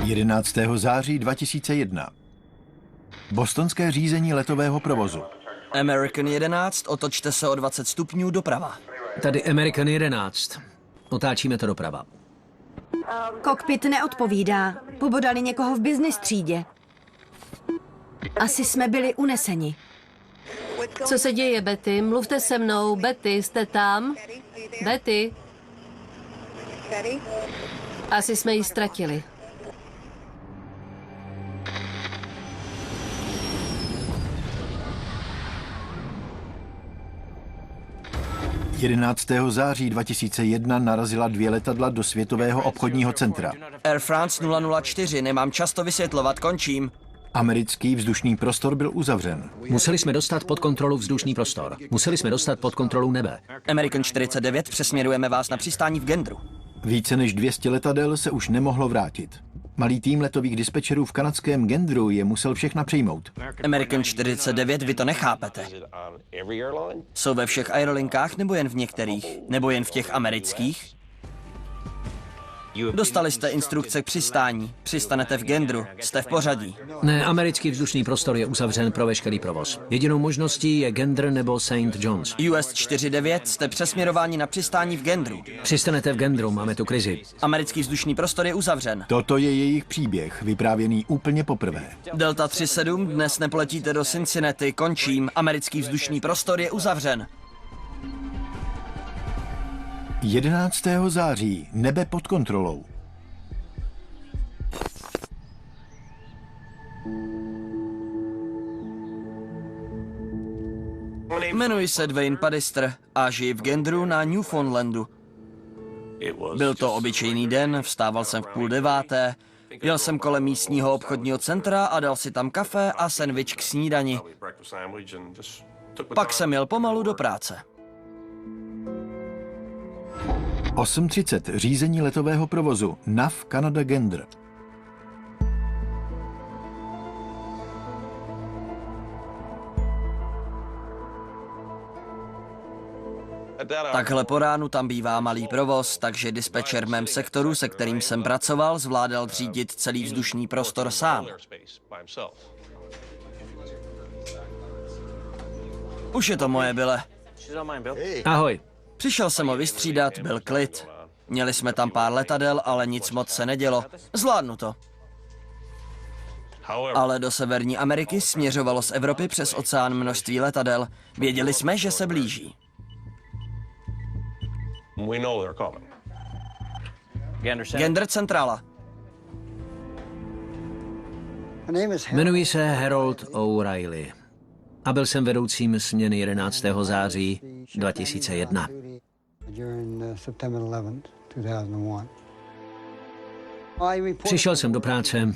11. září 2001. Bostonské řízení letového provozu. American 11, otočte se o 20 stupňů doprava. Tady American 11. Otáčíme to doprava. Kokpit neodpovídá. Pobodali někoho v business třídě. Asi jsme byli uneseni. Co se děje, Betty? Mluvte se mnou. Betty, jste tam? Betty? Asi jsme ji ztratili. – 11. září 2001 narazila 2 letadla do Světového obchodního centra. Air France 004, nemám čas to vysvětlovat, končím. Americký vzdušný prostor byl uzavřen. Museli jsme dostat pod kontrolu vzdušný prostor. Museli jsme dostat pod kontrolu nebe. American 49, přesměrujeme vás na přistání v Gendru. Více než 200 letadel se už nemohlo vrátit. Malý tým letových dispečerů v kanadském Gendru je musel všechna přijmout. American 49, vy to nechápete. Jsou ve všech aerolinkách nebo jen v některých? Nebo jen v těch amerických? Dostali jste instrukce k přistání. Přistanete v Gendru. Jste v pořadí. Ne, americký vzdušný prostor je uzavřen pro veškerý provoz. Jedinou možností je Gander nebo St. John's. US 49, jste přesměrováni na přistání v Gendru. Přistanete v Gendru, máme tu krizi. Americký vzdušný prostor je uzavřen. Toto je jejich příběh, vyprávěný úplně poprvé. Delta 37, dnes nepoletíte do Cincinnati, končím. Americký vzdušný prostor je uzavřen. 11. září, nebe pod kontrolou. Jmenuji se Dwayne Paddister a žiji v Gendru na Newfoundlandu. Byl to obyčejný den, vstával jsem v 8:30, jel jsem kolem místního obchodního centra a dal si tam kafe a sendvič k snídani. Pak jsem jel pomalu do práce. 8:30 řízení letového provozu NAV Canada Gander. Takhle po ránu tam bývá malý provoz, takže dispečer v mém sektoru, se kterým jsem pracoval, zvládal řídit celý vzdušný prostor sám. Už je to moje, Bille. Ahoj. Přišel jsem ho vystřídat, byl klid. Měli jsme tam pár letadel, ale nic moc se nedělo. Zvládnu to. Ale do Severní Ameriky směřovalo z Evropy přes oceán množství letadel. Věděli jsme, že se blíží. Gander centrála. Jmenuji se Harold O'Reilly a byl jsem vedoucím směny 11. září 2001. Přišel jsem do práce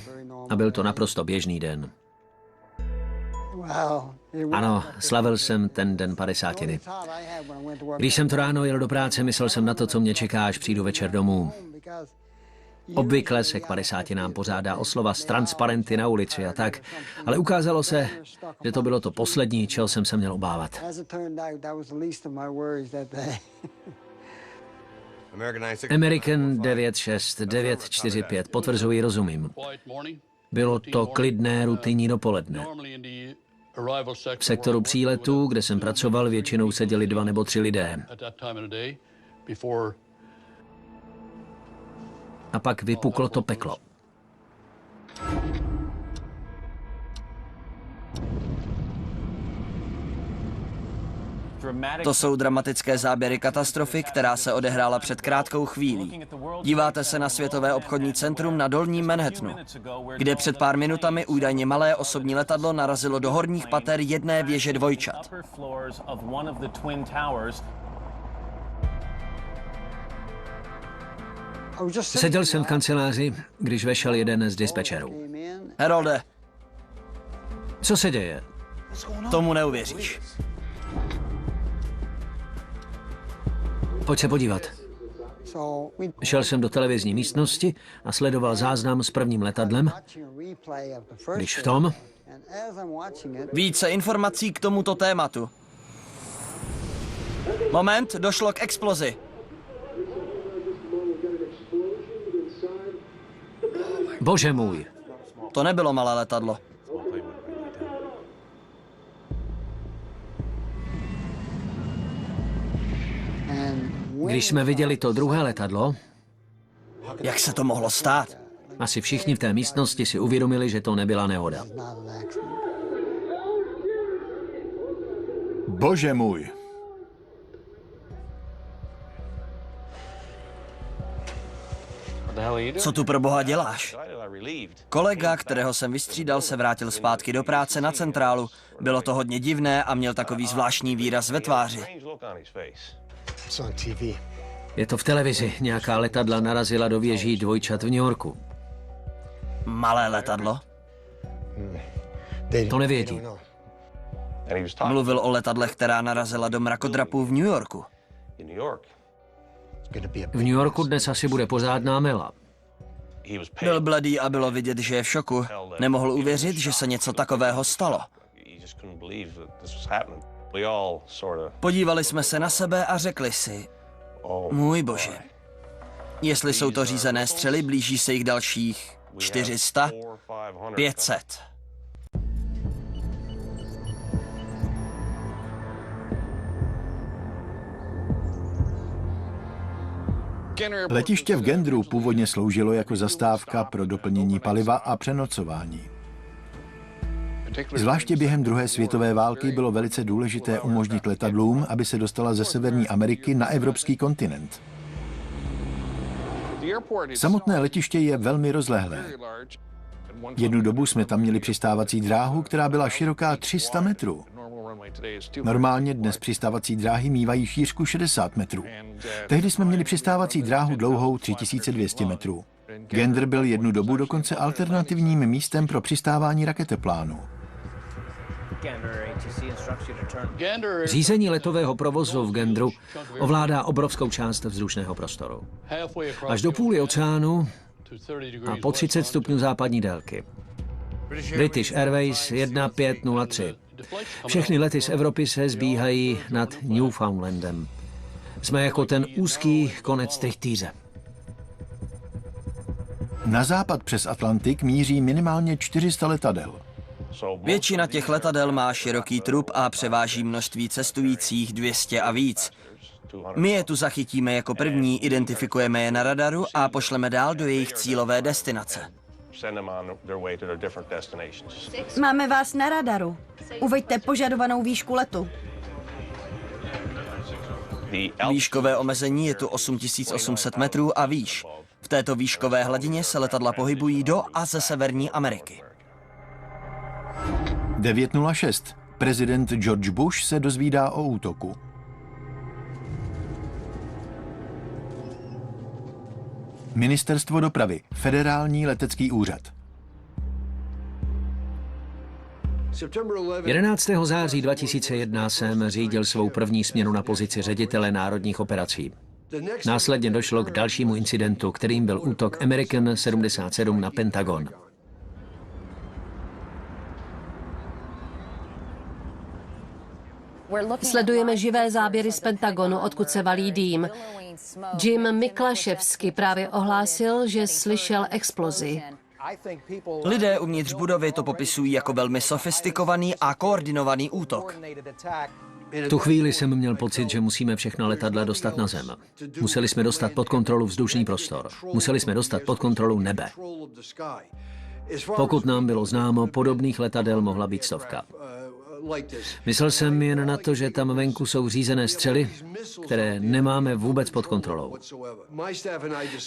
a byl to naprosto běžný den. Ano, slavil jsem ten den 50. Když jsem to ráno jel do práce, myslel jsem na to, co mě čeká, až přijdu večer domů. Obvykle se k 50 pořádá oslova s transparenty na ulici a tak, ale ukázalo se, že to bylo to poslední, čeho jsem se měl obávat. American 96, 945, potvrzuji, rozumím. Bylo to klidné, rutinní dopoledne. V sektoru příletů, kde jsem pracoval, většinou seděli 2 nebo 3 lidé. A pak vypuklo to peklo. To jsou dramatické záběry katastrofy, která se odehrála před krátkou chvílí. Díváte se na Světové obchodní centrum na Dolním Manhattanu, kde před pár minutami údajně malé osobní letadlo narazilo do horních pater jedné věže dvojčat. Seděl jsem v kanceláři, když vešel jeden z dispečerů. Harolde, Co se děje? tomu neuvěříš. Pojď se podívat. Šel jsem do televizní místnosti a sledoval záznam s prvním letadlem, když v tom Více informací k tomuto tématu. Moment, došlo k explozi. Bože můj. To nebylo malé letadlo. Když jsme viděli to druhé letadlo, Jak se to mohlo stát? asi všichni v té místnosti si uvědomili, že to nebyla nehoda. Bože můj. Co tu pro boha děláš? Kolega, kterého jsem vystřídal, se vrátil zpátky do práce na centrálu. Bylo to hodně divné a měl takový zvláštní výraz ve tváři. Je to v televizi. Nějaká letadla narazila do věží dvojčat v New Yorku. Malé letadlo? To nevědí. Mluvil o letadlech, která narazila do mrakodrapů v New Yorku. V New Yorku dnes asi bude pořádná mela. Byl bledý a bylo vidět, že je v šoku. Nemohl uvěřit, že se něco takového stalo. Podívali jsme se na sebe a řekli si, můj bože, jestli jsou to řízené střely, blíží se jich dalších 400, 500. Letiště v Gendru původně sloužilo jako zastávka pro doplnění paliva a přenocování. Zvláště během druhé světové války bylo velice důležité umožnit letadlům, aby se dostala ze Severní Ameriky na evropský kontinent. Samotné letiště je velmi rozlehlé. Jednu dobu jsme tam měli přistávací dráhu, která byla široká 300 metrů. Normálně dnes přistávací dráhy mívají šířku 60 metrů. Tehdy jsme měli přistávací dráhu dlouhou 3200 metrů. Gander byl jednu dobu dokonce alternativním místem pro přistávání raketoplánů. Řízení letového provozu v Gendru ovládá obrovskou část vzdušného prostoru. Až do půly oceánu a po 30 stupňů západní délky. British Airways 1503. Všechny lety z Evropy se zbíhají nad Newfoundlandem. Jsme jako ten úzký konec trichtýře. Na západ přes Atlantik míří minimálně 400 letadel. Většina těch letadel má široký trup a převáží množství cestujících 200 a víc. My je tu zachytíme jako první, identifikujeme je na radaru a pošleme dál do jejich cílové destinace. Máme vás na radaru. Uveďte požadovanou výšku letu. Výškové omezení je tu 8800 metrů a výš. V této výškové hladině se letadla pohybují do a ze Severní Ameriky. 9:06. Prezident George Bush se dozvídá o útoku. Ministerstvo dopravy, Federální letecký úřad. 11. září 2001 jsem řídil svou první směnu na pozici ředitele národních operací. Následně došlo k dalšímu incidentu, kterým byl útok American 77 na Pentagon. Sledujeme živé záběry z Pentagonu, odkud se valí dým. Jim Miklaševsky právě ohlásil, že slyšel explozi. Lidé uvnitř budovy to popisují jako velmi sofistikovaný a koordinovaný útok. V tu chvíli jsem měl pocit, že musíme všechna letadla dostat na zem. Museli jsme dostat pod kontrolu vzdušný prostor. Museli jsme dostat pod kontrolu nebe. Pokud nám bylo známo, podobných letadel mohla být stovka. Myslel jsem jen na to, že tam venku jsou řízené střely, které nemáme vůbec pod kontrolou.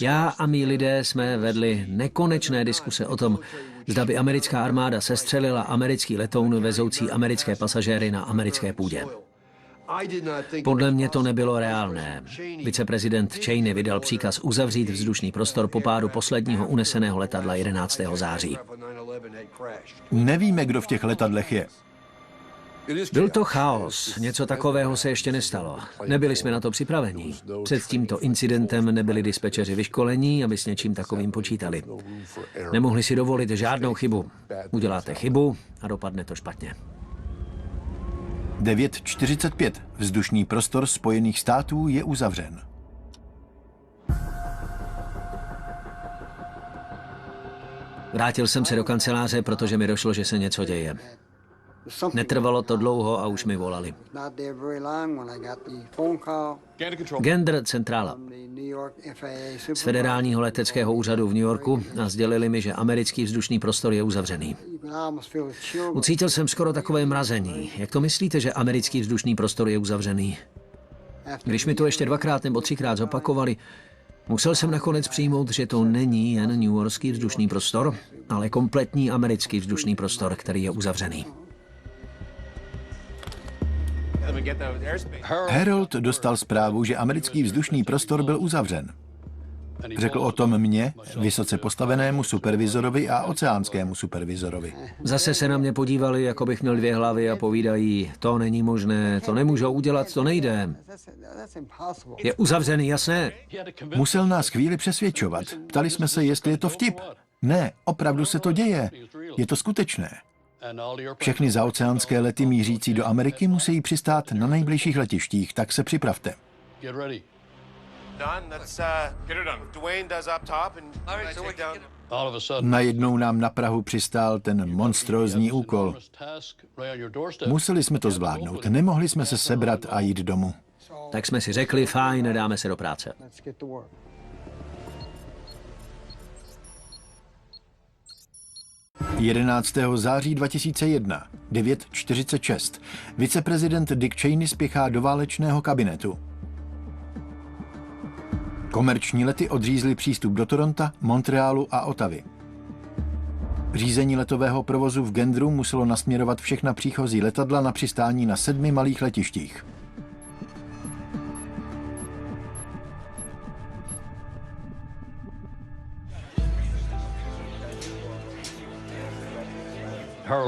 Já a mý lidé jsme vedli nekonečné diskuse o tom, zda by americká armáda sestřelila americký letoun vezoucí americké pasažéry na americké půdě. Podle mě to nebylo reálné. Viceprezident Cheney vydal příkaz uzavřít vzdušný prostor po pádu posledního uneseného letadla 11. září. Nevíme, kdo v těch letadlech je. Byl to chaos, něco takového se ještě nestalo. Nebyli jsme na to připraveni. Před tímto incidentem nebyli dispečeři vyškolení, aby s něčím takovým počítali. Nemohli si dovolit žádnou chybu. Uděláte chybu a dopadne to špatně. 9:45. Vzdušný prostor Spojených států je uzavřen. Vrátil jsem se do kanceláře, protože mi došlo, že se něco děje. Netrvalo to dlouho a už mi volali. Gander Centrála z federálního leteckého úřadu v New Yorku a sdělili mi, že americký vzdušný prostor je uzavřený. Ucítil jsem skoro takové mrazení. Jak to myslíte, že americký vzdušný prostor je uzavřený? Když mi to ještě 2krát nebo 3krát zopakovali, musel jsem nakonec přijmout, že to není jen newyorský vzdušný prostor, ale kompletní americký vzdušný prostor, který je uzavřený. Harold dostal zprávu, že americký vzdušný prostor byl uzavřen. Řekl o tom mně, vysoce postavenému supervizorovi a oceánskému supervizorovi. Zase se na mě podívali, jako bych měl 2 hlavy a povídají, to není možné, to nemůžou udělat, to nejde. Je uzavřený, jasné? Musel nás chvíli přesvědčovat. Ptali jsme se, jestli je to vtip. Ne, opravdu se to děje. Je to skutečné. Všechny zaoceánské lety mířící do Ameriky musí přistát na nejbližších letištích, tak se připravte. Najednou nám na Prahu přistál ten monstrózní úkol. Museli jsme to zvládnout, nemohli jsme se sebrat a jít domů. Tak jsme si řekli, fajn, dáme se do práce. – 11. září 2001, 9:46. Viceprezident Dick Cheney spěchá do válečného kabinetu. Komerční lety odřízly přístup do Toronta, Montrealu a Ottavy. Řízení letového provozu v Ganderu muselo nasměrovat všechna příchozí letadla na přistání na 7 malých letištích.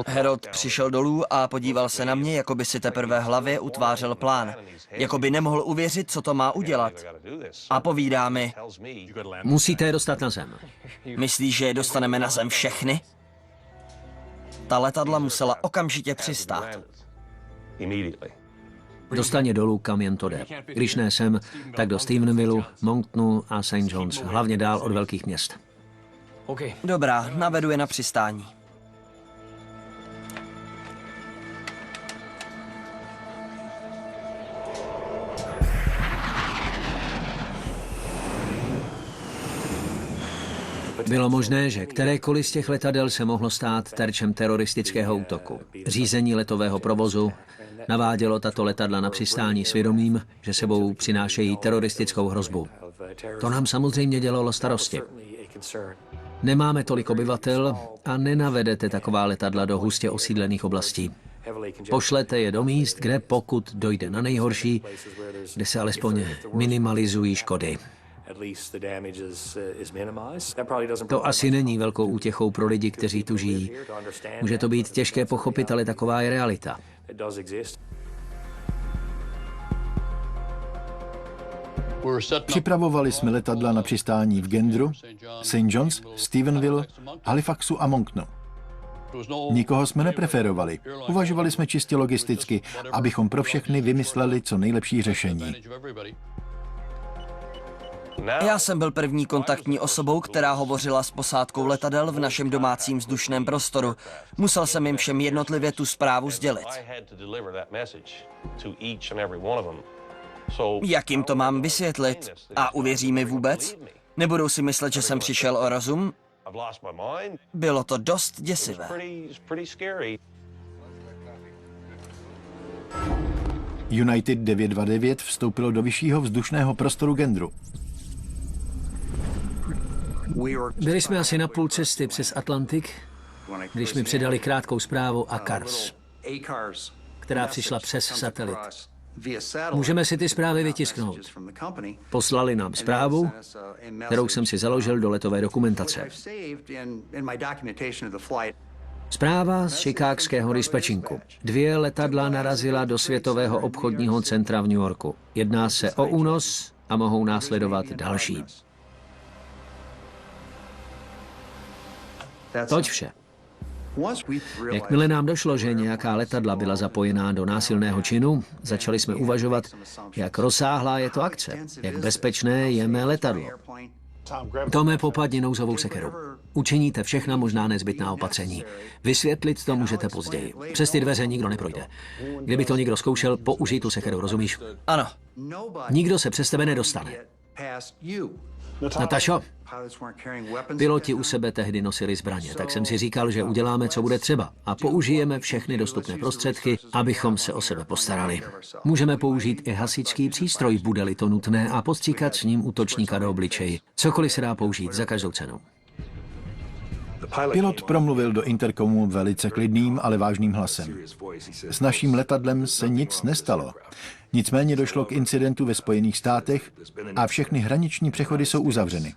Harold přišel dolů a podíval se na mě, jako by si teprve v hlavě utvářel plán. Jako by nemohl uvěřit, co to má udělat. A povídá mi, Musíte je dostat na zem. myslíš, že je dostaneme na zem všechny? Ta letadla musela okamžitě přistát. Dostane je dolů, kam jen to jde. Když ne sem, tak do Stephenville, Monktonu a St. John's, hlavně dál od velkých měst. Dobrá, navedu je na přistání. Bylo možné, že kterékoliv z těch letadel se mohlo stát terčem teroristického útoku. Řízení letového provozu navádělo tato letadla na přistání svědomím, že sebou přinášejí teroristickou hrozbu. To nám samozřejmě dělalo starosti. Nemáme tolik obyvatel a nenavedete taková letadla do hustě osídlených oblastí. Pošlete je do míst, kde pokud dojde na nejhorší, kde se alespoň minimalizují škody. To asi není velkou útěchou pro lidi, kteří tu žijí. Může to být těžké pochopit, ale taková je realita. Připravovali jsme letadla na přistání v Ganderu, St. John's, Stephenville, Halifaxu a Monktonu. Nikoho jsme nepreferovali. Uvažovali jsme čistě logisticky, abychom pro všechny vymysleli co nejlepší řešení. Já jsem byl první kontaktní osobou, která hovořila s posádkou letadel v našem domácím vzdušném prostoru. Musel jsem jim všem jednotlivě tu zprávu sdělit. Jak jim to mám vysvětlit? A uvěří mi vůbec? Nebudou si myslet, že jsem přišel o rozum? Bylo to dost děsivé. United 929 vstoupilo do vyššího vzdušného prostoru Ganderu. Byli jsme asi na půl cesty přes Atlantik, když mi předali krátkou zprávu ACARS, která přišla přes satelit. Můžeme si ty zprávy vytisknout. Poslali nám zprávu, kterou jsem si založil do letové dokumentace. Zpráva z chicagského dispečinku. 2 letadla narazila do Světového obchodního centra v New Yorku. Jedná se o únos a mohou následovat další. Toť vše. Jakmile nám došlo, že nějaká letadla byla zapojená do násilného činu, začali jsme uvažovat, jak rozsáhlá je to akce, jak bezpečné je mé letadlo. Tome, popadni nouzovou sekeru. Učiníte všechna možná nezbytná opatření. Vysvětlit to můžete později. Přes ty dveře nikdo neprojde. Kdyby to někdo zkoušel, použij tu sekeru, rozumíš? Ano. Nikdo se přes tebe nedostane. Natašo, piloti u sebe tehdy nosili zbraně, tak jsem si říkal, že uděláme, co bude třeba a použijeme všechny dostupné prostředky, abychom se o sebe postarali. Můžeme použít i hasičský přístroj, bude-li to nutné, a postříkat s ním útočníka do obličeji. Cokoliv se dá použít, za každou cenu. Pilot promluvil do interkomu velice klidným, ale vážným hlasem. S naším letadlem se nic nestalo. Nicméně došlo k incidentu ve Spojených státech a všechny hraniční přechody jsou uzavřeny.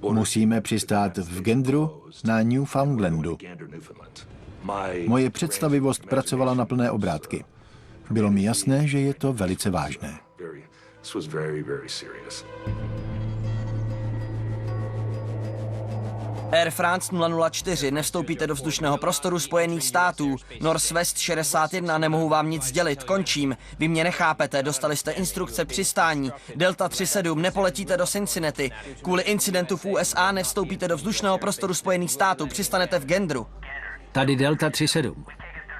Musíme přistát v Gendru na Newfoundlandu. Moje představivost pracovala na plné obrátky. Bylo mi jasné, že je to velice vážné. Air France 004, nevstoupíte do vzdušného prostoru Spojených států. Northwest 61, nemohu vám nic sdělit, končím. Vy mě nechápete, dostali jste instrukce přistání. Delta 37, nepoletíte do Cincinnati. Kvůli incidentu v USA nevstoupíte do vzdušného prostoru Spojených států, přistanete v Gendru. Tady Delta 37.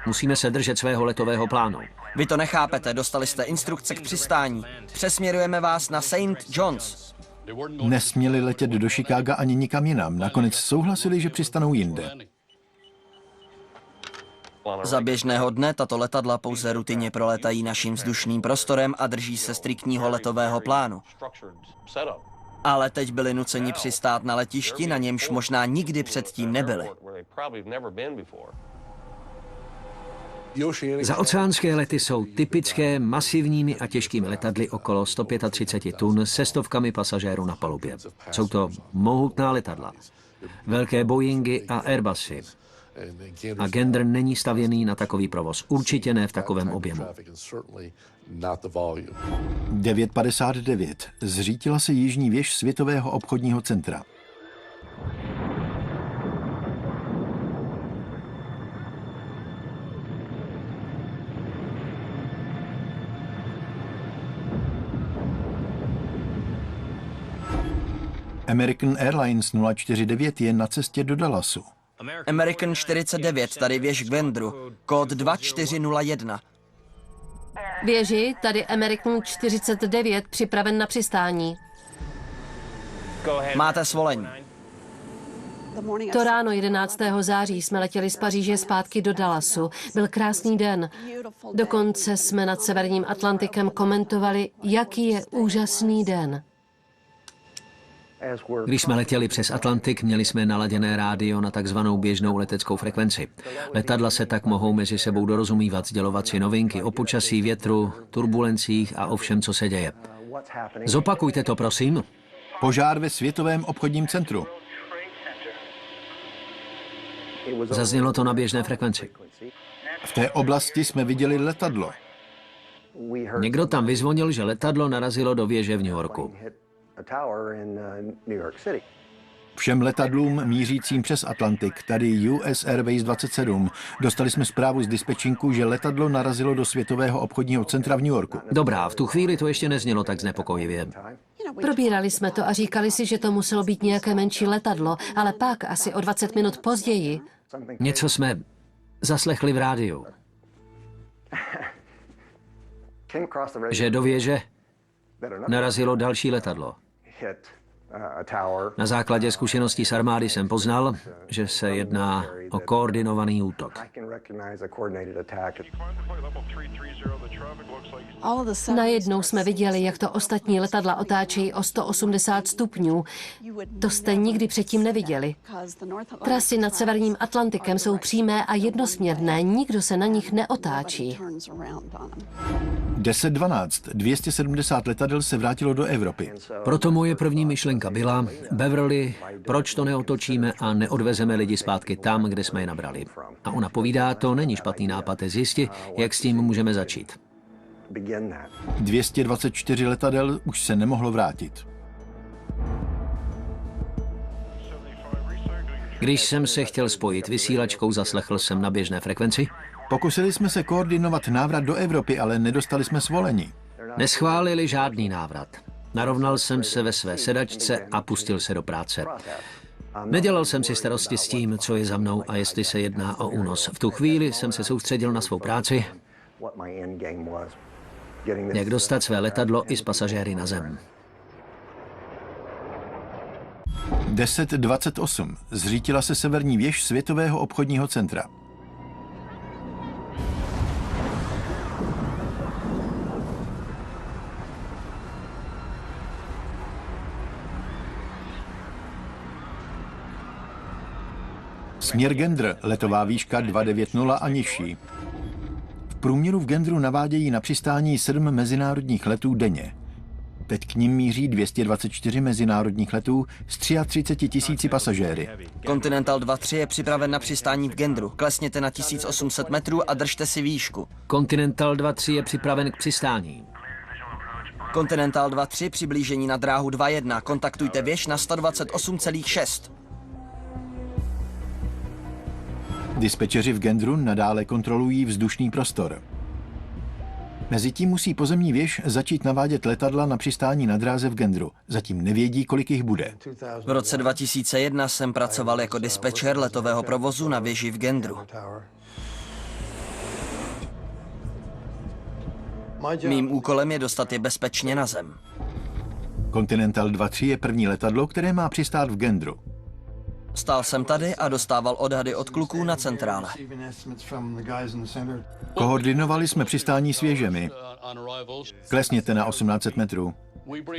Musíme se držet svého letového plánu. Vy to nechápete, dostali jste instrukce k přistání. Přesměrujeme vás na St. John's. Nesměli letět do Chicaga ani nikam jinam. Nakonec souhlasili, že přistanou jinde. Za běžného dne tato letadla pouze rutinně proletají naším vzdušným prostorem a drží se striktního letového plánu. Ale teď byli nuceni přistát na letišti, na němž možná nikdy předtím nebyli. Zaoceánské lety jsou typické masivními a těžkými letadly okolo 135 tun se stovkami pasažérů na palubě. Jsou to mohutná letadla, velké Boeingy a Airbusy. A Gander není stavěný na takový provoz. Určitě ne v takovém objemu. 9:59. Zřítila se jižní věž Světového obchodního centra. American Airlines 049 je na cestě do Dallasu. American 49, tady věž Gendru, kód 2401. Věži, tady American 49, připraven na přistání. Máte svolení. To ráno 11. září jsme letěli z Paříže zpátky do Dallasu. Byl krásný den. Dokonce jsme nad severním Atlantikem komentovali, jaký je úžasný den. Když jsme letěli přes Atlantik, měli jsme naladěné rádio na takzvanou běžnou leteckou frekvenci. Letadla se tak mohou mezi sebou dorozumívat, sdělovat si novinky o počasí, větru, turbulencích a o všem, co se děje. Zopakujte to, prosím. Požár ve Světovém obchodním centru. Zaznělo to na běžné frekvenci. V té oblasti jsme viděli letadlo. Někdo tam vyzvonil, že letadlo narazilo do věže v New Yorku. Všem letadlům mířícím přes Atlantik, tady US Airways 27, dostali jsme zprávu z dispečinku, že letadlo narazilo do Světového obchodního centra v New Yorku. Dobrá, v tu chvíli to ještě neznělo tak znepokojivě. Probírali jsme to a říkali si, že to muselo být nějaké menší letadlo, ale pak, asi o 20 minut později, Něco jsme zaslechli v rádiu, že do věže narazilo další letadlo. Na základě zkušeností z armády jsem poznal, že se jedná o koordinovaný útok. najednou jsme viděli, jak to ostatní letadla otáčejí o 180 stupňů. To jste nikdy předtím neviděli. Trasy nad severním Atlantikem jsou přímé a jednosměrné, nikdo se na nich neotáčí. 10:12. 270 letadel se vrátilo do Evropy. Proto moje první myšlenka byla, Beverly, proč to neotočíme a neodvezeme lidi zpátky tam, kde jsme je nabrali. A ona povídá, to není špatný nápad, zjistit, jak s tím můžeme začít. 224 letadel už se nemohlo vrátit. Když jsem se chtěl spojit vysílačkou, zaslechl jsem na běžné frekvenci. Pokusili jsme se koordinovat návrat do Evropy, ale nedostali jsme svolení. Neschválili žádný návrat. Narovnal jsem se ve své sedačce a pustil se do práce. Nedělal jsem si starosti s tím, co je za mnou a jestli se jedná o únos. V tu chvíli jsem se soustředil na svou práci, jak dostat své letadlo i s pasažéry na zem. 10:28. Zřítila se severní věž Světového obchodního centra. Směr Gander, letová výška 290 a nižší. V průměru v Ganderu navádějí na přistání 7 mezinárodních letů denně. Teď k nim míří 224 mezinárodních letů s 33 000 pasažéry. Continental 2-3 je připraven na přistání v Ganderu. Klesněte na 1800 metrů a držte si výšku. Continental 2-3 je připraven k přistání. Continental 2-3 přiblížení na dráhu 2.1. Kontaktujte věž na 128,6. Dispečeři v Ganderu nadále kontrolují vzdušný prostor. Mezitím musí pozemní věž začít navádět letadla na přistání na dráze v Ganderu. Zatím nevědí, kolik jich bude. V roce 2001 jsem pracoval jako dispečer letového provozu na věži v Ganderu. Mým úkolem je dostat je bezpečně na zem. Continental 2-3 je první letadlo, které má přistát v Ganderu. Stál jsem tady a dostával odhady od kluků na centrále. Koordinovali jsme přistání s věžemi. Klesněte na 1800 metrů.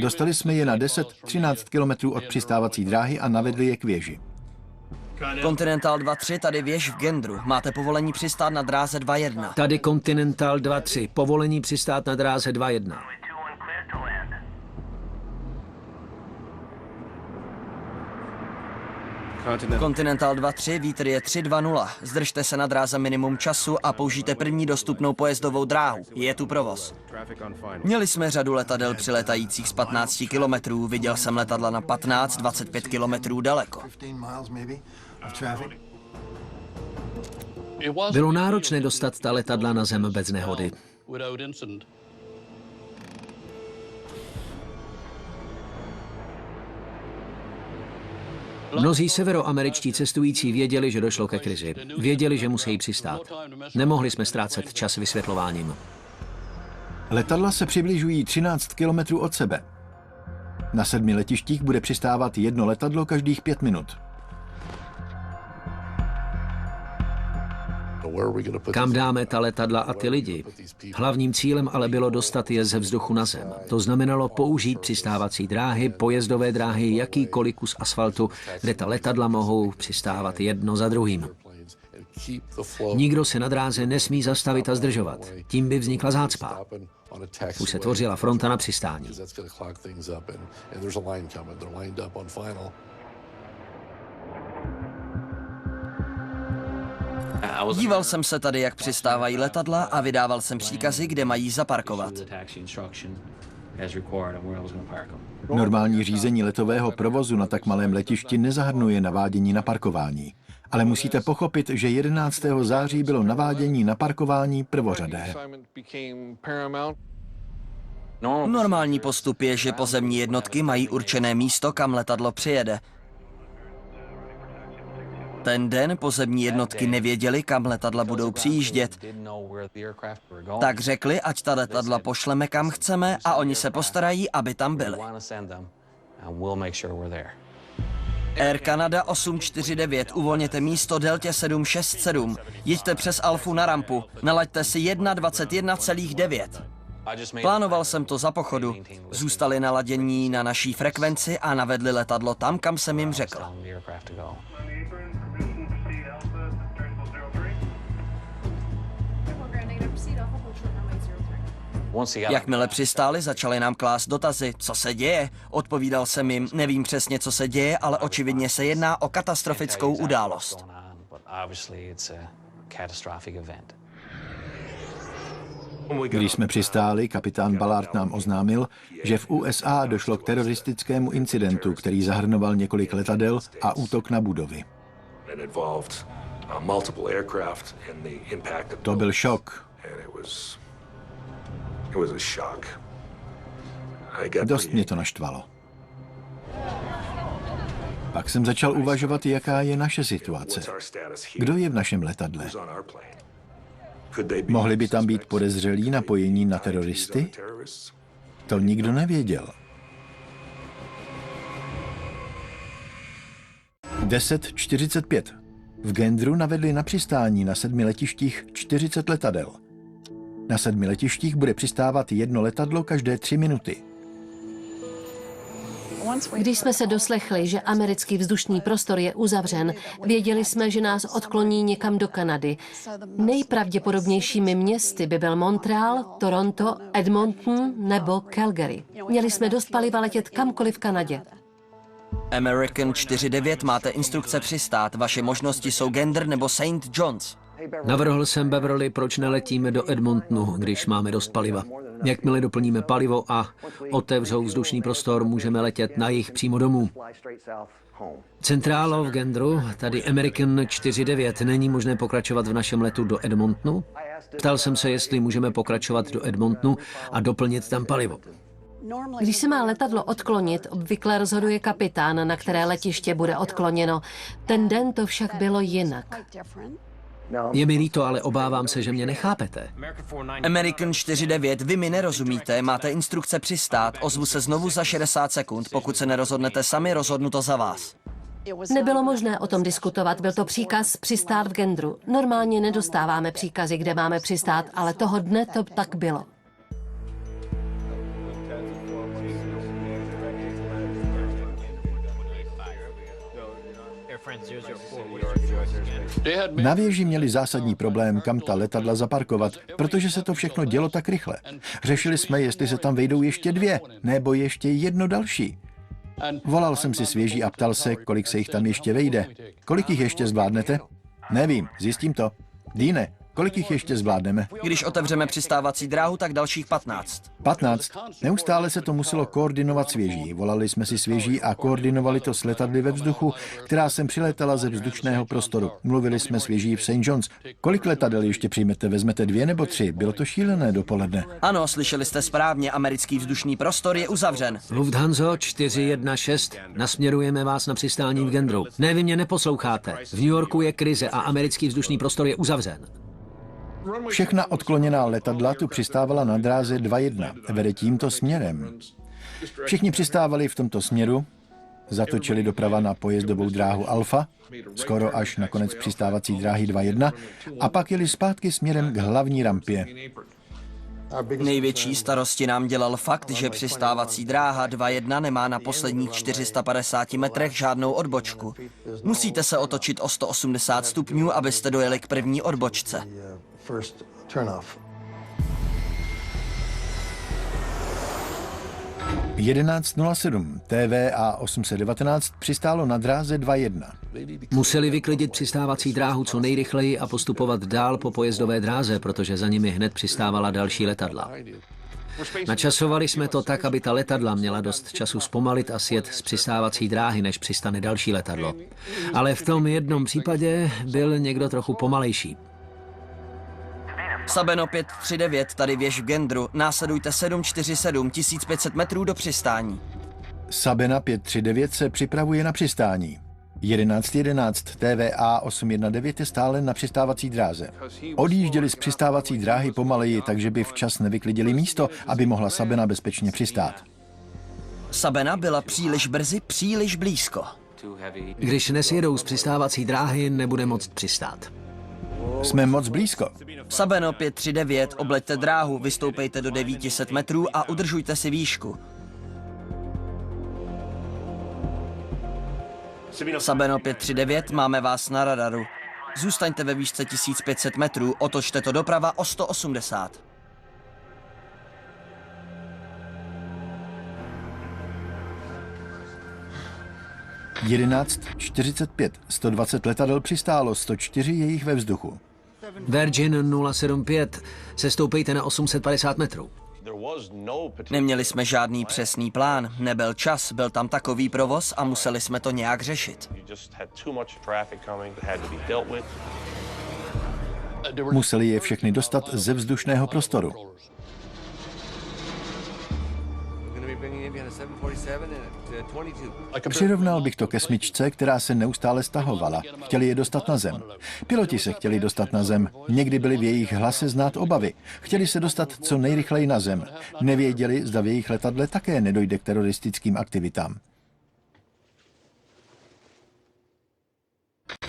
Dostali jsme je na 10-13 kilometrů od přistávací dráhy a navedli je k věži. Continental 2-3, tady věž v Ganderu. Máte povolení přistát na dráze 2.1. Tady Continental 2-3, povolení přistát na dráze 2.1. Continental 2-3, vítr je 320. Zdržte se na dráze minimum času a použijte první dostupnou pojezdovou dráhu. Je tu provoz. Měli jsme řadu letadel přilétajících z 15 kilometrů. Viděl jsem letadla na 15-25 kilometrů daleko. Bylo náročné dostat ta letadla na zem bez nehody. Mnozí severoameričtí cestující věděli, že došlo ke krizi. Věděli, že musí přistát. Nemohli jsme ztrácet čas vysvětlováním. Letadla se přibližují 13 kilometrů od sebe. Na 7 letištích bude přistávat jedno letadlo každých 5 minut. Kam dáme ta letadla a ty lidi? Hlavním cílem ale bylo dostat je ze vzduchu na zem. To znamenalo použít přistávací dráhy, pojezdové dráhy, jakýkoliv kus asfaltu, kde ta letadla mohou přistávat jedno za druhým. Nikdo se na dráze nesmí zastavit a zdržovat. Tím by vznikla zácpa. Už se tvořila fronta na přistání. Díval jsem se tady, jak přistávají letadla a vydával jsem příkazy, kde mají zaparkovat. Normální řízení letového provozu na tak malém letišti nezahrnuje navádění na parkování. Ale musíte pochopit, že 11. září bylo navádění na parkování prvořadé. Normální postup je, že pozemní jednotky mají určené místo, kam letadlo přijede. Ten den pozemní jednotky nevěděli, kam letadla budou přijíždět. Tak řekli, ať ta letadla pošleme kam chceme a oni se postarají, aby tam byli. Air Canada 849, uvolněte místo Deltě 767. Jeďte přes Alfu na rampu. Nalaďte si 1:21,9. Plánoval jsem to za pochodu. Zůstali naladění na naší frekvenci a navedli letadlo tam, kam jsem jim řekl. Jakmile přistáli, začali nám klást dotazy, co se děje. Odpovídal jsem jim, nevím přesně, co se děje, ale očividně se jedná o katastrofickou událost. Když jsme přistáli, kapitán Ballard nám oznámil, že v USA došlo k teroristickému incidentu, který zahrnoval několik letadel a útok na budovy. To byl šok. Dost mě to naštvalo. Pak jsem začal uvažovat, jaká je naše situace. Kdo je v našem letadle? Mohli by tam být podezřelí napojení na teroristy? To nikdo nevěděl. 10:45. V Gendru navedli na přistání na 7 letištích 40 letadel. Na 7 letištích bude přistávat jedno letadlo každé 3 minuty. Když jsme se doslechli, že americký vzdušný prostor je uzavřen, věděli jsme, že nás odkloní někam do Kanady. Nejpravděpodobnějšími městy by byl Montreal, Toronto, Edmonton nebo Calgary. Měli jsme dost paliva letět kamkoliv v Kanadě. American 49, máte instrukce přistát. Vaše možnosti jsou Gander nebo St. John's. Navrhl jsem Beverly, proč neletíme do Edmontonu, když máme dost paliva. Jakmile doplníme palivo a otevřou vzdušný prostor, můžeme letět na jih přímo domů. Centrálo v Gendru, tady American 49, není možné pokračovat v našem letu do Edmontonu? Ptal jsem se, jestli můžeme pokračovat do Edmontonu a doplnit tam palivo. Když se má letadlo odklonit, obvykle rozhoduje kapitán, na které letiště bude odkloněno. Ten den to však bylo jinak. Je mi líto, ale obávám se, že mě nechápete. American 49, vy mi nerozumíte, máte instrukce přistát, ozvu se znovu za 60 sekund, pokud se nerozhodnete sami, rozhodnu to za vás. Nebylo možné o tom diskutovat, byl to příkaz přistát v Gendru. Normálně nedostáváme příkazy, kde máme přistát, ale toho dne to tak bylo. Na věži měli zásadní problém, kam ta letadla zaparkovat, protože se to všechno dělo tak rychle. Řešili jsme, jestli se tam vejdou ještě 2, nebo ještě jedno další. Volal jsem si svěží a ptal se, kolik se jich tam ještě vejde. Kolik jich ještě zvládnete? Nevím, zjistím to. Dýne, kolik jich ještě zvládneme? Když otevřeme přistávací dráhu, tak dalších 15. 15. Neustále se to muselo koordinovat svěží. Volali jsme si svěží a koordinovali to s letadly ve vzduchu, která sem přilétala ze vzdušného prostoru. Mluvili jsme svěží v St. John's. Kolik letadel ještě přijmete? Vezmete 2 nebo 3? Bylo to šílené dopoledne. Ano, slyšeli jste správně, americký vzdušný prostor je uzavřen. Lufthansa 416, nasměrujeme vás na přistání v Gendru. Ne, vy mě neposloucháte. V New Yorku je krize a americký vzdušný prostor je uzavřen. Všechna odkloněná letadla tu přistávala na dráze 2.1. Vede tímto směrem. Všichni přistávali v tomto směru, zatočili doprava na pojezdovou dráhu Alfa, skoro až na konec přistávací dráhy 2.1, a pak jeli zpátky směrem k hlavní rampě. Největší starosti nám dělal fakt, že přistávací dráha 2.1 nemá na posledních 450 metrech žádnou odbočku. Musíte se otočit o 180 stupňů, abyste dojeli k první odbočce. 11:07 TVA 819 přistálo na dráze 2.1. Museli vyklidit přistávací dráhu co nejrychleji a postupovat dál po pojezdové dráze, protože za nimi hned přistávala další letadla. Načasovali jsme to tak, aby ta letadla měla dost času zpomalit a sjet z přistávací dráhy, než přistane další letadlo. Ale v tom jednom případě byl někdo trochu pomalejší. Sabeno 539, tady věž v Gendru, následujte 747, 1500 metrů do přistání. Sabena 539 se připravuje na přistání. 11:11 TVA 819 je stále na přistávací dráze. Odjížděli z přistávací dráhy pomaleji, takže by včas nevyklidili místo, aby mohla Sabena bezpečně přistát. Sabena byla příliš brzy, příliš blízko. Když nesjedou z přistávací dráhy, nebude moct přistát. Jsme moc blízko. Sabeno 539, obleďte dráhu, vystoupejte do 900 metrů a udržujte si výšku. Sabeno 539, máme vás na radaru. Zůstaňte ve výšce 1500 metrů, otočte to doprava o 180. Jedenáct 45. 120 letadel přistálo, 104 je jich ve vzduchu. Virgin 075, sestoupejte na 850 metrů. Neměli jsme žádný přesný plán, nebyl čas, byl tam takový provoz a museli jsme to nějak řešit. Museli je všechny dostat ze vzdušného prostoru. Přirovnal bych to ke smyčce, která se neustále stahovala. Chtěli je dostat na zem. Piloti se chtěli dostat na zem. Někdy byly v jejich hlase znát obavy. Chtěli se dostat co nejrychleji na zem. Nevěděli, zda v jejich letadle také nedojde k teroristickým aktivitám.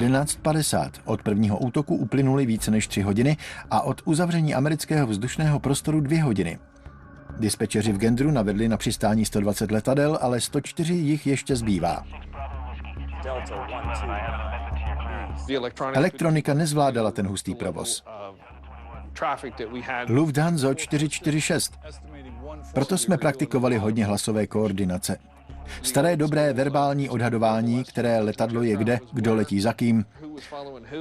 11:50. Od prvního útoku uplynuly více než 3 hodiny a od uzavření amerického vzdušného prostoru 2 hodiny. Dispečeři v Gendru navedli na přistání 120 letadel, ale 104 jich ještě zbývá. Elektronika nezvládala ten hustý provoz. Lufthansa 446. Proto jsme praktikovali hodně hlasové koordinace. Staré dobré verbální odhadování, které letadlo je kde, kdo letí za kým.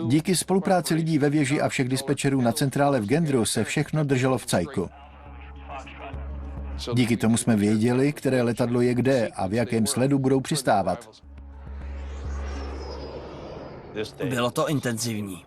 Díky spolupráci lidí ve věži a všech dispečerů na centrále v Gendru se všechno drželo v cajku. Díky tomu jsme věděli, které letadlo je kde a v jakém sledu budou přistávat. Bylo to intenzivní.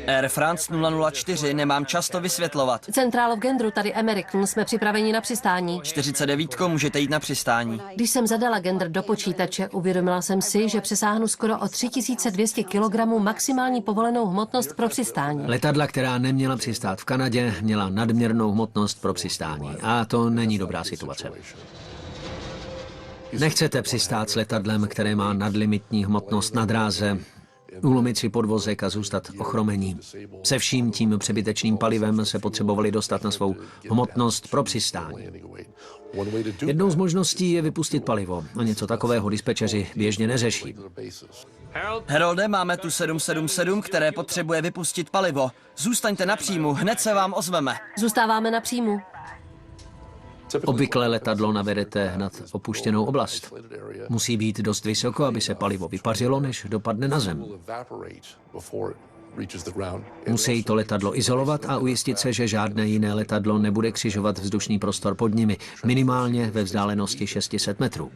Air France 004 nemám často vysvětlovat. Centrálo v Gendru, tady American, jsme připraveni na přistání. 49 můžete jít na přistání. Když jsem zadala Gendr do počítače, uvědomila jsem si, že přesáhnu skoro o 3200 kg maximální povolenou hmotnost pro přistání. Letadla, která neměla přistát v Kanadě, měla nadměrnou hmotnost pro přistání. A to není dobrá situace. Nechcete přistát s letadlem, které má nadlimitní hmotnost na dráze, ulomit si podvozek a zůstat ochromení. Se vším tím přebytečným palivem se potřebovali dostat na svou hmotnost pro přistání. Jednou z možností je vypustit palivo a něco takového dispečeři běžně neřeší. Herolde, máme tu 777, které potřebuje vypustit palivo. Zůstaňte na příjmu, hned se vám ozveme. Zůstáváme na příjmu. Obvykle letadlo navedete nad opuštěnou oblast. Musí být dost vysoko, aby se palivo vypařilo, než dopadne na zem. Musí to letadlo izolovat a ujistit se, že žádné jiné letadlo nebude křižovat vzdušný prostor pod nimi, minimálně ve vzdálenosti 600 metrů.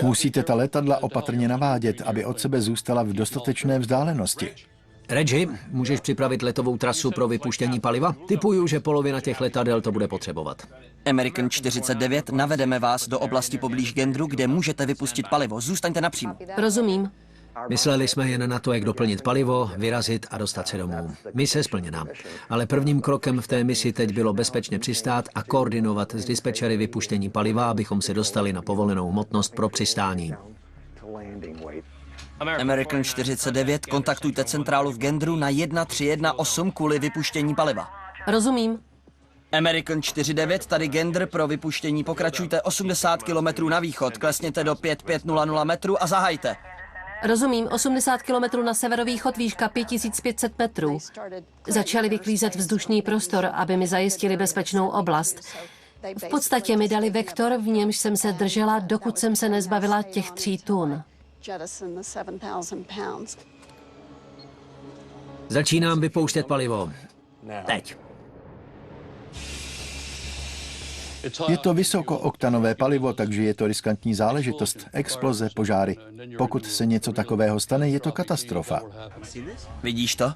Musíte ta letadla opatrně navádět, aby od sebe zůstala v dostatečné vzdálenosti. Reggie, můžeš připravit letovou trasu pro vypuštění paliva? Tipuju, že polovina těch letadel to bude potřebovat. American 49, navedeme vás do oblasti poblíž Gendru, kde můžete vypustit palivo. Zůstaňte na příjmu. Rozumím. Mysleli jsme jen na to, jak doplnit palivo, vyrazit a dostat se domů. Mise splněná. Ale prvním krokem v té misi teď bylo bezpečně přistát a koordinovat s dispečery vypuštění paliva, abychom se dostali na povolenou hmotnost pro přistání. American 49, kontaktujte centrálu v Gendru na 1318 kvůli vypuštění paliva. Rozumím. American 49, tady Gendr, pro vypuštění pokračujte 80 km na východ, klesněte do 5500 metrů a zahajte. Rozumím, 80 km na severovýchod, výška 5500 metrů. Začali vyklízet vzdušný prostor, aby mi zajistili bezpečnou oblast. V podstatě mi dali vektor, v němž jsem se držela, dokud jsem se nezbavila těch 3 tun. Začínám vypouštět palivo. Teď. Je to vysokooktanové palivo, takže je to riskantní záležitost. Exploze, požáry. Pokud se něco takového stane, je to katastrofa. Vidíš to?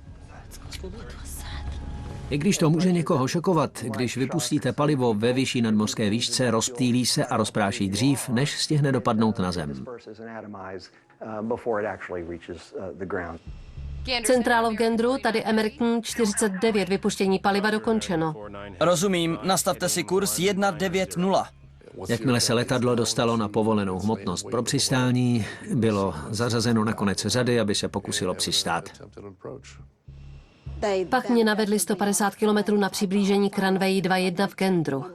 I když to může někoho šokovat, když vypustíte palivo ve vyšší nadmořské výšce, rozptýlí se a rozpráší dřív, než stihne dopadnout na zem. Centrálo v Gendru, tady American 49, vypuštění paliva dokončeno. Rozumím, nastavte si kurz 190. Jakmile se letadlo dostalo na povolenou hmotnost pro přistání, bylo zařazeno na konec řady, aby se pokusilo přistát. Pak mě navedli 150 km na přiblížení k runway 21 v Gendru.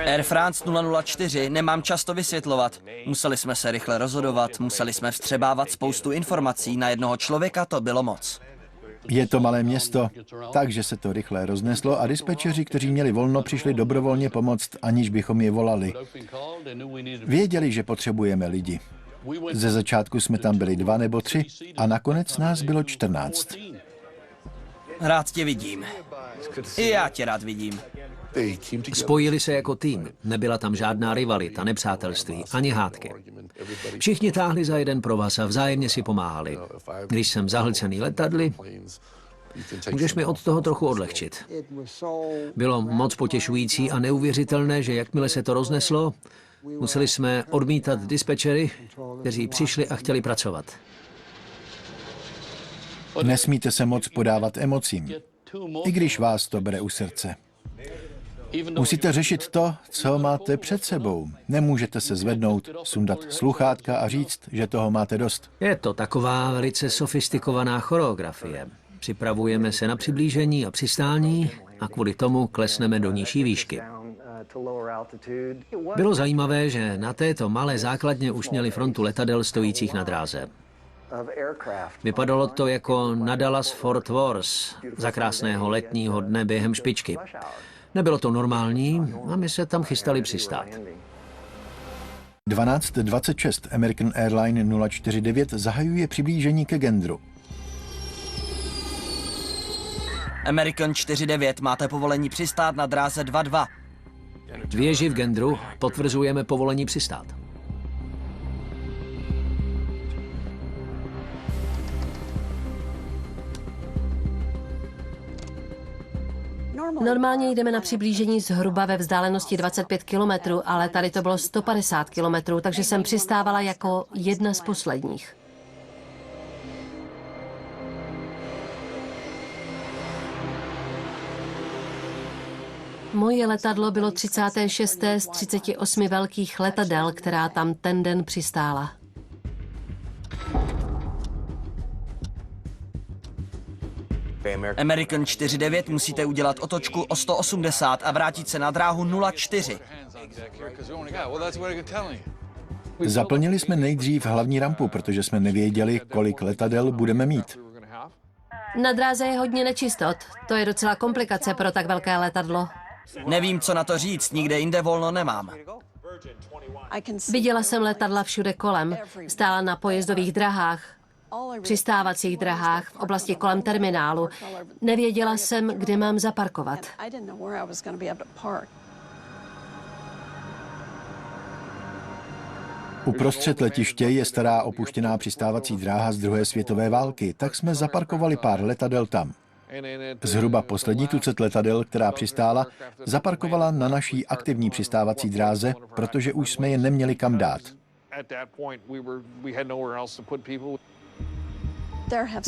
Air France 004, nemám často vysvětlovat. Museli jsme se rychle rozhodovat, museli jsme vstřebávat spoustu informací, na jednoho člověka to bylo moc. Je to malé město, takže se to rychle rozneslo a dispečeři, kteří měli volno, přišli dobrovolně pomoct, aniž bychom je volali. Věděli, že potřebujeme lidi. Ze začátku jsme tam byli 2 nebo 3 a nakonec nás bylo 14. Rád tě vidím. I já tě rád vidím. Spojili se jako tým. Nebyla tam žádná rivalita, nepřátelství, ani hádky. Všichni táhli za jeden provaz a vzájemně si pomáhali. Když jsem zahlcený letadly, můžeš mi od toho trochu odlehčit. Bylo moc potěšující a neuvěřitelné, že jakmile se to rozneslo, museli jsme odmítat dispečery, kteří přišli a chtěli pracovat. Nesmíte se moc podávat emocím, i když vás to bere u srdce. Musíte řešit to, co máte před sebou. Nemůžete se zvednout, sundat sluchátka a říct, že toho máte dost. Je to taková velice sofistikovaná choreografie. Připravujeme se na přiblížení a přistání a kvůli tomu klesneme do nižší výšky. Bylo zajímavé, že na této malé základně už měli frontu letadel stojících na dráze. Vypadalo to jako na Dallas Fort Worth za krásného letního dne během špičky. Nebylo to normální a my se tam chystali přistát. 12:26 American Airlines 049 zahajuje přiblížení ke Gendru. American 49, máte povolení přistát na dráze 22. Věži v Gendru potvrzujeme povolení přistát. Normálně jdeme na přiblížení zhruba ve vzdálenosti 25 kilometrů, ale tady to bylo 150 kilometrů, takže jsem přistávala jako jedna z posledních. Moje letadlo bylo 36. z 38 velkých letadel, která tam ten den přistála. American 49 musíte udělat otočku o 180 a vrátit se na dráhu 04. Zaplnili jsme nejdřív hlavní rampu, protože jsme nevěděli, kolik letadel budeme mít. Na dráze je hodně nečistot. To je docela komplikace pro tak velké letadlo. Nevím, co na to říct, nikde jinde volno nemám. Viděla jsem letadla všude kolem. Stála na pojezdových drahách, přistávacích drahách, v oblasti kolem terminálu. Nevěděla jsem, kde mám zaparkovat. Uprostřed letiště je stará opuštěná přistávací dráha z druhé světové války, tak jsme zaparkovali pár letadel tam. Zhruba poslední tucet letadel, která přistála, zaparkovala na naší aktivní přistávací dráze, protože už jsme je neměli kam dát.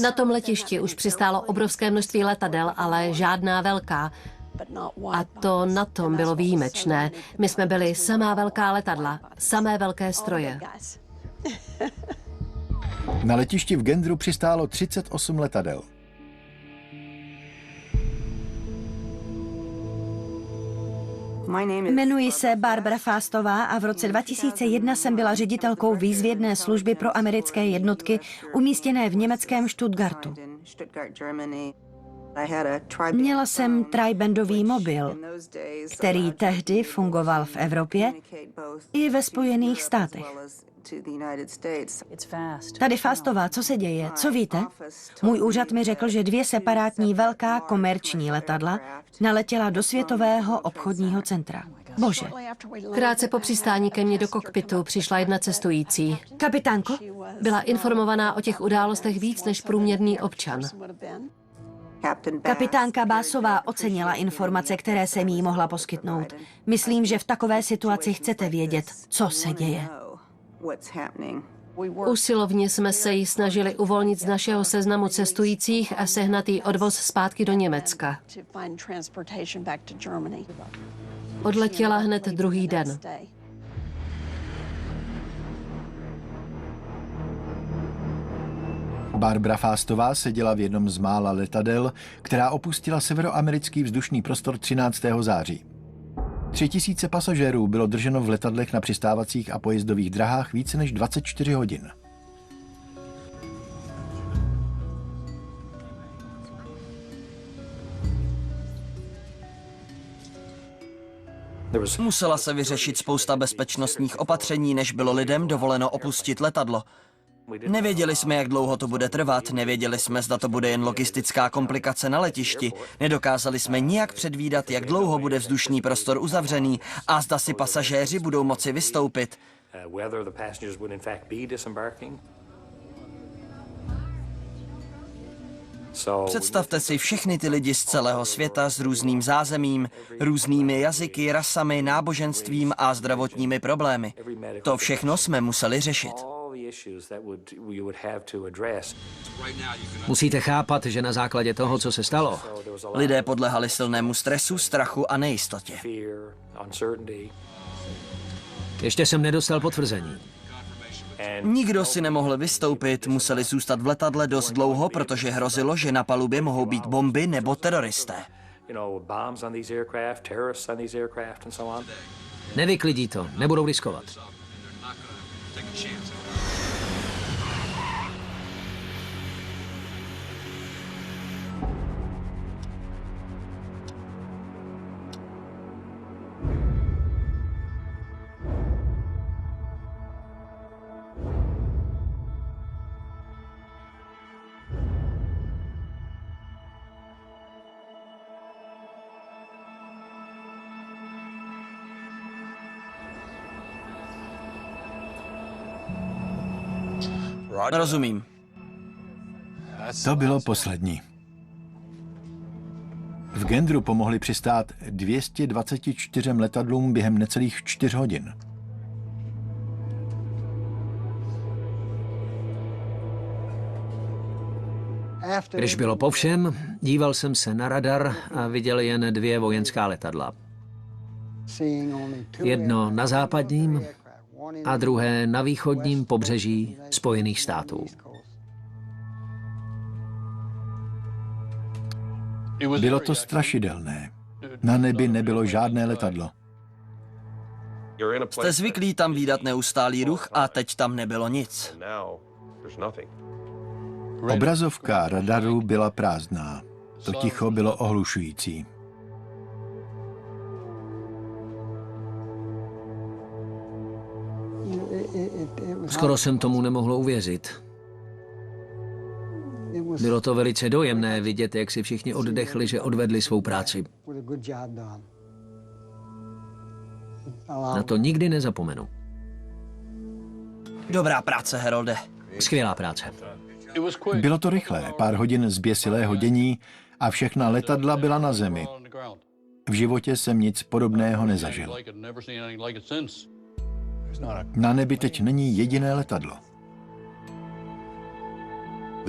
Na tom letišti už přistálo obrovské množství letadel, ale žádná velká. A to na tom bylo výjimečné. My jsme byli samá velká letadla, samé velké stroje. Na letišti v Gendru přistálo 38 letadel. Jmenuji se Barbara Fastová a v roce 2001 jsem byla ředitelkou výzvědné služby pro americké jednotky umístěné v německém Stuttgartu. Měla jsem tribandový mobil, který tehdy fungoval v Evropě i ve Spojených státech. Tady Fastová, co se děje? Co víte? Můj úřad mi řekl, že 2 separátní velká komerční letadla naletěla do Světového obchodního centra. Bože. Krátce po přistání ke mně do kokpitu přišla jedna cestující. Kapitánko? Byla informovaná o těch událostech víc než průměrný občan. Kapitánka Básová ocenila informace, které jsem jí mohla poskytnout. Myslím, že v takové situaci chcete vědět, co se děje. Usilovně jsme se jí snažili uvolnit z našeho seznamu cestujících a sehnat jí odvoz zpátky do Německa. Odletěla hned druhý den. Barbara Fastová seděla v jednom z mála letadel, která opustila severoamerický vzdušný prostor 13. září. 3000 pasažérů bylo drženo v letadlech na přistávacích a pojezdových drahách více než 24 hodin. Musela se vyřešit spousta bezpečnostních opatření, než bylo lidem dovoleno opustit letadlo. Nevěděli jsme, jak dlouho to bude trvat, nevěděli jsme, zda to bude jen logistická komplikace na letišti, nedokázali jsme nijak předvídat, jak dlouho bude vzdušný prostor uzavřený a zda si pasažéři budou moci vystoupit. Představte si všechny ty lidi z celého světa s různým zázemím, různými jazyky, rasami, náboženstvím a zdravotními problémy. To všechno jsme museli řešit. Musíte chápat, že na základě toho, co se stalo, Lidé podlehali silnému stresu, strachu a nejistotě. ještě jsem nedostal potvrzení. Nikdo si nemohl vystoupit, museli zůstat v letadle dost dlouho, protože hrozilo, že na palubě mohou být bomby nebo teroristé. Nevyklidí to, nebudou riskovat. Rozumím. To bylo poslední. V Gendru pomohli přistát 224 letadlům během necelých 4 hodin. Když bylo po všem, díval jsem se na radar a viděl jen 2 vojenská letadla. Jedno na západním a druhé na východním pobřeží Spojených států. Bylo to strašidelné. Na nebi nebylo žádné letadlo. Jste zvyklí tam vídat neustálý ruch a teď tam nebylo nic. Obrazovka radaru byla prázdná. To ticho bylo ohlušující. Skoro jsem tomu nemohl uvěřit. Bylo to velice dojemné vidět, jak si všichni oddechli, že odvedli svou práci. Na to nikdy nezapomenu. Dobrá práce, Herolde. Skvělá práce. Bylo to rychlé, pár hodin zběsilého dění a všechna letadla byla na zemi. V životě jsem nic podobného nezažil. Na nebi teď není jediné letadlo.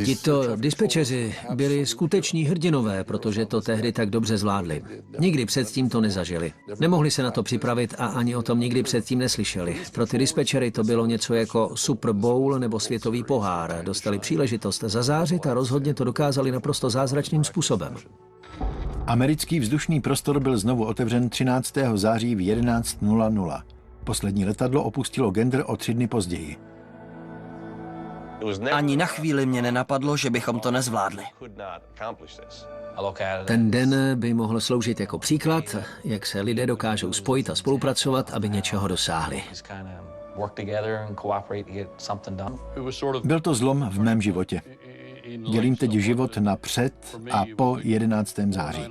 Tito dispečeři byli skuteční hrdinové, protože to tehdy tak dobře zvládli. Nikdy předtím to nezažili. Nemohli se na to připravit a ani o tom nikdy předtím neslyšeli. Pro ty dispečery to bylo něco jako Super Bowl nebo světový pohár. Dostali příležitost zazářit a rozhodně to dokázali naprosto zázračným způsobem. Americký vzdušný prostor byl znovu otevřen 13. září v 11:00. Poslední letadlo opustilo Gander o 3 dny později. Ani na chvíli mě nenapadlo, že bychom to nezvládli. Ten den by mohl sloužit jako příklad, jak se lidé dokážou spojit a spolupracovat, aby něčeho dosáhli. Byl to zlom v mém životě. Dělím teď život na před a po 11. září.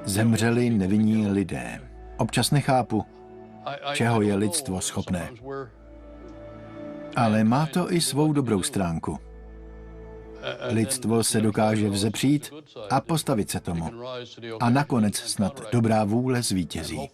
Zemřeli nevinní lidé. Občas nechápu, čeho je lidstvo schopné. Ale má to i svou dobrou stránku. Lidstvo se dokáže vzepřít a postavit se tomu. A nakonec snad dobrá vůle zvítězí.